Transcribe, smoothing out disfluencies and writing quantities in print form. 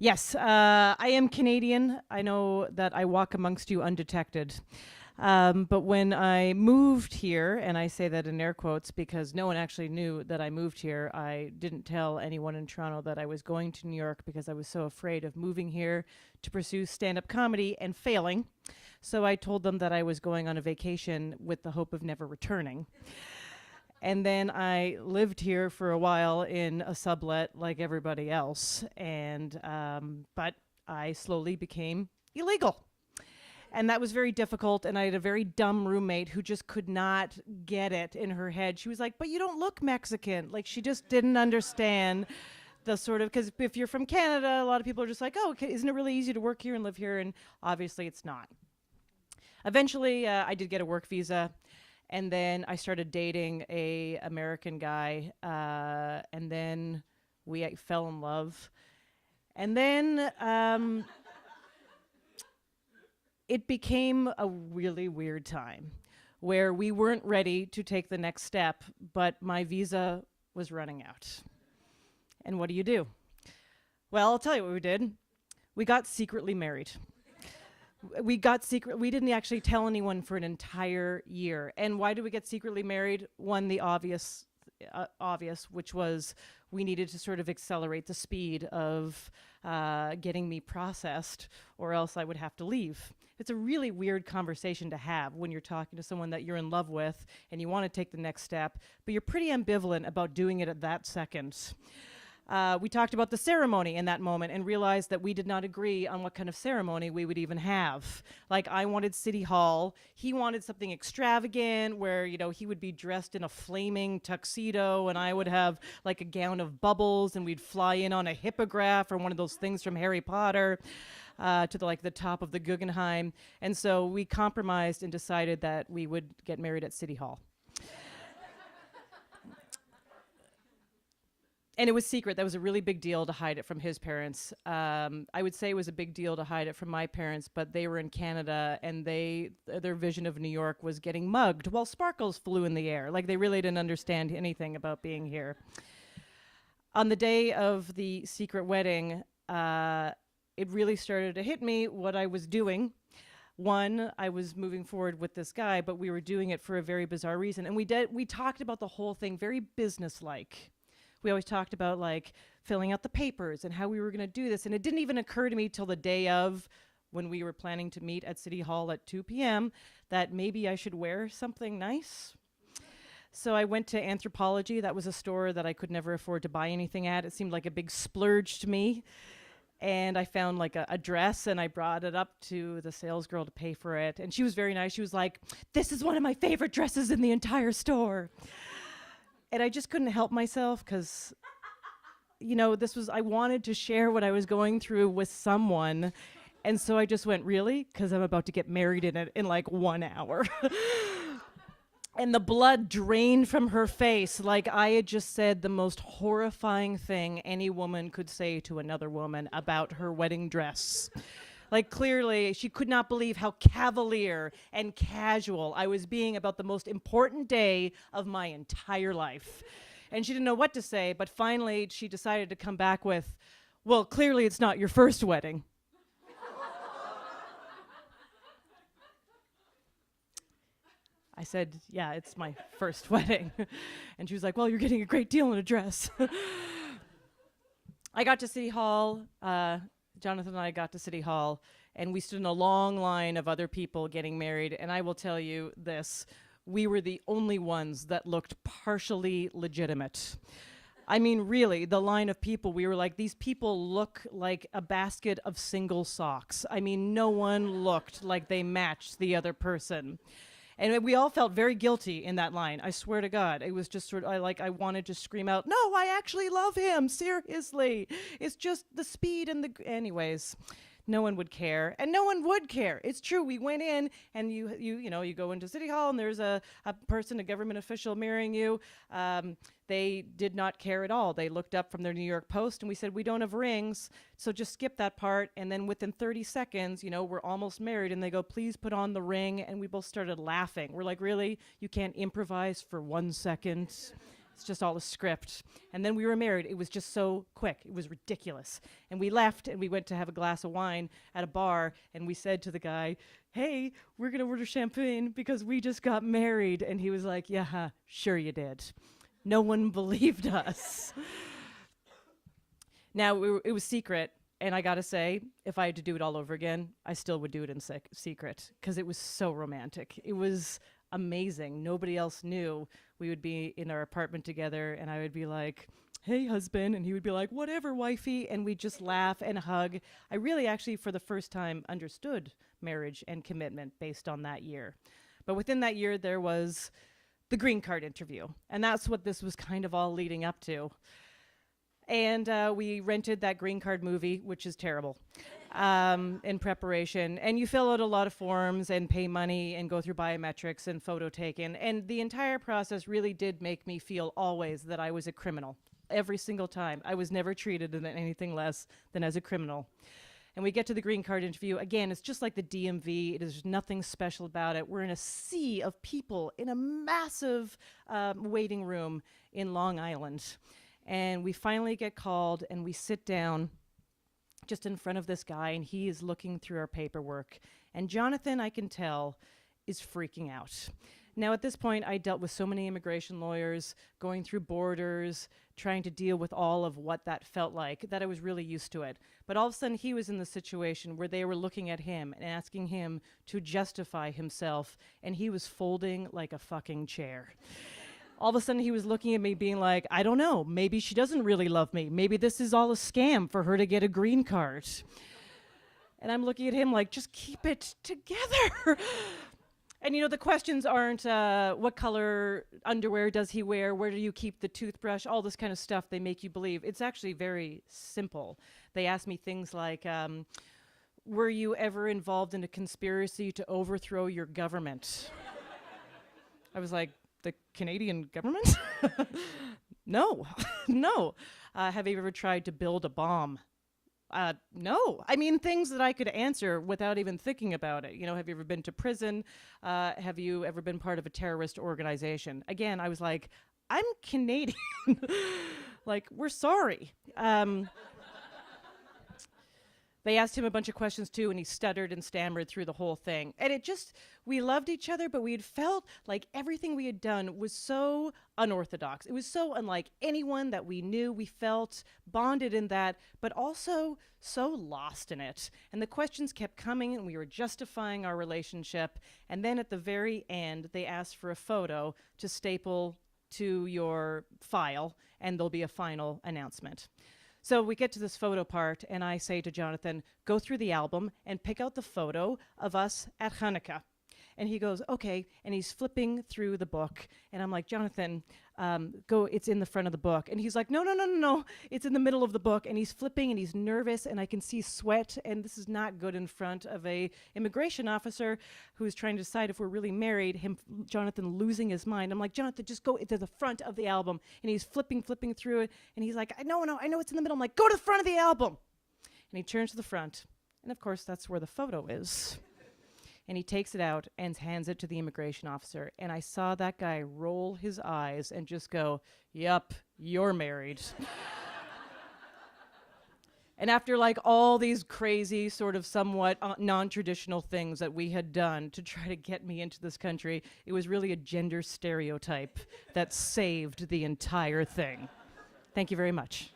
Yes, I am Canadian. I know that I walk amongst you undetected. But when I moved here, and I say that in air quotes because no one actually knew that I moved here, I didn't tell anyone in Toronto that I was going to New York because I was so afraid of moving here to pursue stand up comedy and failing. So I told them that I was going on a vacation with the hope of never returning. And then I lived here for a while in a sublet like everybody else. But I slowly became illegal. And that was very difficult. And I had a very dumb roommate who just could not get it in her head. She was like, but you don't look Mexican. Like, she just didn't understand the sort of, because if you're from Canada, a lot of people are just like, oh, okay, isn't it really easy to work here and live here? And obviously it's not. Eventually, I did get a work visa. And then I started dating a American guy, and then we fell in love. And then it became a really weird time where we weren't ready to take the next step, but my visa was running out. And what do? Well, I'll tell you what we did. We got secretly married. We didn't actually tell anyone for an entire year. And why did we get secretly married? One, the obvious, which was we needed to sort of accelerate the speed of getting me processed, or else I would have to leave. It's a really weird conversation to have when you're talking to someone that you're in love with and you want to take the next step, but you're pretty ambivalent about doing it at that second. We talked about the ceremony in that moment and realized that we did not agree on what kind of ceremony we would even have. Like, I wanted City Hall. He wanted something extravagant where, he would be dressed in a flaming tuxedo and I would have like a gown of bubbles and we'd fly in on a hippogriff or one of those things from Harry Potter to the top of the Guggenheim. And so we compromised and decided that we would get married at City Hall. And it was secret. That was a really big deal to hide it from his parents. I would say it was a big deal to hide it from my parents, but they were in Canada and their vision of New York was getting mugged while sparkles flew in the air. Like, they really didn't understand anything about being here. On the day of the secret wedding, it really started to hit me what I was doing. One, I was moving forward with this guy, but we were doing it for a very bizarre reason. And we talked about the whole thing very businesslike. We always talked about like filling out the papers and how we were going to do this. And it didn't even occur to me till the day of, when we were planning to meet at City Hall at 2 p.m., that maybe I should wear something nice. So I went to Anthropologie. That was a store that I could never afford to buy anything at. It seemed like a big splurge to me. And I found like a dress and I brought it up to the sales girl to pay for it. And she was very nice. She was like, this is one of my favorite dresses in the entire store. And I just couldn't help myself because, I wanted to share what I was going through with someone. And so I just went, really? Because I'm about to get married in it in like 1 hour. And the blood drained from her face like I had just said the most horrifying thing any woman could say to another woman about her wedding dress. Like, clearly, she could not believe how cavalier and casual I was being about the most important day of my entire life. And she didn't know what to say, but finally she decided to come back with, well, clearly it's not your first wedding. I said, yeah, it's my first wedding. And she was like, well, you're getting a great deal in a dress. I got to City Hall. Jonathan and I got to City Hall, and we stood in a long line of other people getting married. And I will tell you this, we were the only ones that looked partially legitimate. I mean, really, the line of people, we were like, these people look like a basket of single socks. I mean, no one looked like they matched the other person. And we all felt very guilty in that line. I swear to God, it was just sort of, I wanted to scream out, no, I actually love him, seriously. It's just the speed and anyways, no one would care. And no one would care. It's true, we went in and you go into City Hall and there's a person, a government official marrying you. They did not care at all. They looked up from their New York Post and we said, we don't have rings, so just skip that part. And then within 30 seconds, we're almost married. And they go, please put on the ring. And we both started laughing. We're like, really? You can't improvise for 1 second? It's just all a script. And then we were married. It was just so quick. It was ridiculous. And we left and we went to have a glass of wine at a bar. And we said to the guy, hey, we're going to order champagne because we just got married. And he was like, yeah, sure you did. No one believed us. Now, it was secret. And I got to say, if I had to do it all over again, I still would do it in secret because it was so romantic. It was amazing. Nobody else knew. We would be in our apartment together and I would be like, hey, husband. And he would be like, whatever, wifey. And we'd just laugh and hug. I really actually, for the first time, understood marriage and commitment based on that year. But within that year, there was the green card interview. And that's what this was kind of all leading up to. And we rented that green card movie, which is terrible, in preparation. And you fill out a lot of forms and pay money and go through biometrics and photo taken. And the entire process really did make me feel always that I was a criminal. Every single time. I was never treated as anything less than as a criminal. And we get to the green card interview. Again, it's just like the DMV. There's nothing special about it. We're in a sea of people in a massive waiting room in Long Island. And we finally get called and we sit down just in front of this guy and he is looking through our paperwork. And Jonathan, I can tell, is freaking out. Now, at this point, I dealt with so many immigration lawyers, going through borders, trying to deal with all of what that felt like, that I was really used to it. But all of a sudden, he was in the situation where they were looking at him and asking him to justify himself, and he was folding like a fucking chair. All of a sudden, he was looking at me being like, I don't know, maybe she doesn't really love me. Maybe this is all a scam for her to get a green card. And I'm looking at him like, just keep it together. And, you know, the questions aren't what color underwear does he wear? Where do you keep the toothbrush? All this kind of stuff they make you believe. It's actually very simple. They ask me things like, were you ever involved in a conspiracy to overthrow your government? I was like, the Canadian government? No, no. Have you ever tried to build a bomb? No. I mean, things that I could answer without even thinking about it. You know, have you ever been to prison? Have you ever been part of a terrorist organization? Again, I was like, I'm Canadian. Like, we're sorry. They asked him a bunch of questions too, and he stuttered and stammered through the whole thing. And it just, we loved each other, but we had felt like everything we had done was so unorthodox. It was so unlike anyone that we knew. We felt bonded in that, but also so lost in it. And the questions kept coming, and we were justifying our relationship. And then at the very end, they asked for a photo to staple to your file, and there'll be a final announcement. So we get to this photo part, and I say to Jonathan, go through the album and pick out the photo of us at Hanukkah. And he goes, okay, and he's flipping through the book, and I'm like, Jonathan, go, it's in the front of the book. And he's like, no, it's in the middle of the book, and he's flipping, and he's nervous, and I can see sweat, and this is not good in front of a immigration officer who's trying to decide if we're really married, Jonathan losing his mind. I'm like, Jonathan, just go to the front of the album, and he's flipping through it, and he's like, I know it's in the middle. I'm like, go to the front of the album. And he turns to the front, and of course, that's where the photo is. And he takes it out and hands it to the immigration officer. And I saw that guy roll his eyes and just go, yep, you're married. And after like all these crazy sort of somewhat non-traditional things that we had done to try to get me into this country, it was really a gender stereotype that saved the entire thing. Thank you very much.